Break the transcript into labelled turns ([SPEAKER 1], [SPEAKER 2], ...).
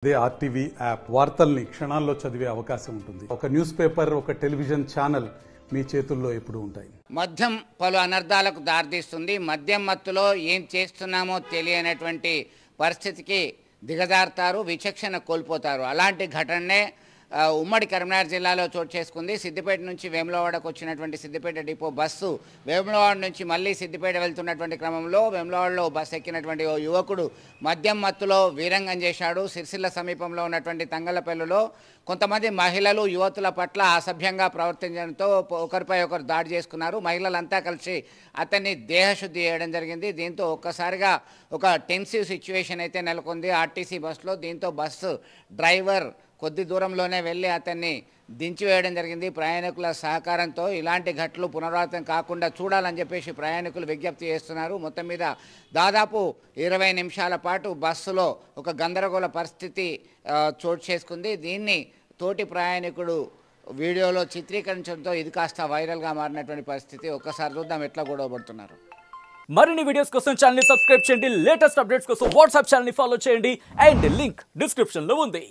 [SPEAKER 1] అదే RTV app వార్తల్ని క్షణాల్లో చదివే అవకాశం ఉంటుంది. ఒక న్యూస్ పేపర్, ఒక టెలివిజన్ ఛానల్ మీ చేతుల్లో ఎప్పుడూ ఉంటాయి.
[SPEAKER 2] మద్యం పలు అనర్థాలకు దారితీస్తుంది. మద్యం మత్తులో ఏం చేస్తున్నామో తెలియనటువంటి పరిస్థితికి దిగజారుతారు, విచక్షణ కోల్పోతారు. అలాంటి ఘటనే ఉమ్మడి కరీంనగర్ జిల్లాలో చోటు చేసుకుంది. సిద్దిపేట నుంచి వేములవాడకు వచ్చినటువంటి సిద్దిపేట డిపో బస్సు వేములవాడ నుంచి మళ్ళీ సిద్దిపేట వెళ్తున్నటువంటి క్రమంలో వేములవాడలో బస్సు ఎక్కినటువంటి ఓ యువకుడు మద్యం మత్తులో వీరంగం చేశాడు. సిరిసిల్ల సమీపంలో ఉన్నటువంటి తంగలపల్లిలో కొంతమంది మహిళలు యువతుల పట్ల అసభ్యంగా ప్రవర్తించడంతో ఒకరిపై ఒకరు దాడి చేసుకున్నారు. మహిళలంతా కలిసి అతన్ని దేహశుద్ధి చేయడం జరిగింది. దీంతో ఒక్కసారిగా ఒక టెన్సివ్ సిచ్యువేషన్ అయితే నెలకొంది ఆర్టీసీ బస్సులో. దీంతో బస్సు డ్రైవర్ కొద్ది దూరంలోనే వెళ్ళి అతన్ని దించివేయడం జరిగింది. ప్రయాణికుల సహకారంతో ఇలాంటి ఘటనలు పునరావృతం కాకుండా చూడాలని చెప్పేసి ప్రయాణికులు విజ్ఞప్తి చేస్తున్నారు. మొత్తం మీద దాదాపు 20 నిమిషాల పాటు బస్సులో ఒక గందరగోళ పరిస్థితి చోటు చేసుకుంది. దీన్ని తోటి ప్రయాణికుడు వీడియోలో చిత్రీకరించడంతో ఇది కాస్త వైరల్గా మారినటువంటి పరిస్థితి. ఒక్కసారి చూద్దాం ఎట్లా గొడవ పడుతున్నారు.
[SPEAKER 3] మరిన్ని వీడియోస్ కోసం ఛానల్ ని సబ్స్క్రైబ్ చేయండి. లేటెస్ట్ అప్డేట్స్ కోసం వాట్సాప్ ఛానల్ ని ఫాలో చేయండి. అండ్ లింక్ డిస్క్రిప్షన్ లో ఉంది.